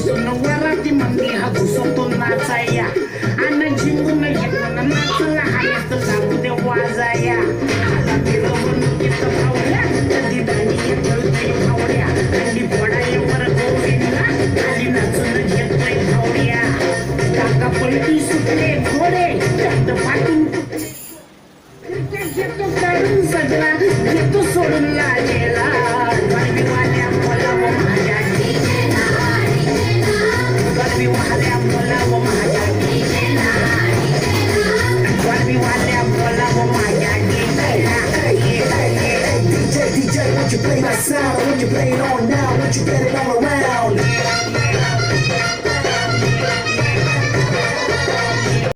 बसून वराती मंदी हा घुसवतो नाचाया आणि जिंकून घेतलं नाचला हायत जाऊ दे वाजाया आला मिरवणुकीत भावड्या कधी दाणी येतोय भावड्या हल्ली फोडायवर गोविंदा खाली नाचून घेतोय भावड्या काका पलटी सुटले घोडे त्यात पाठून घेतो काढून सगळा घेतो सोडून लागेला गरबीवाल्या बोलावं माझ्या गरबीवाल्या बोलावं माझ्या गरबीवाल्या बोलावं माझ्या DJ, won't you play my sound? When you play it on now, won't you get it all around?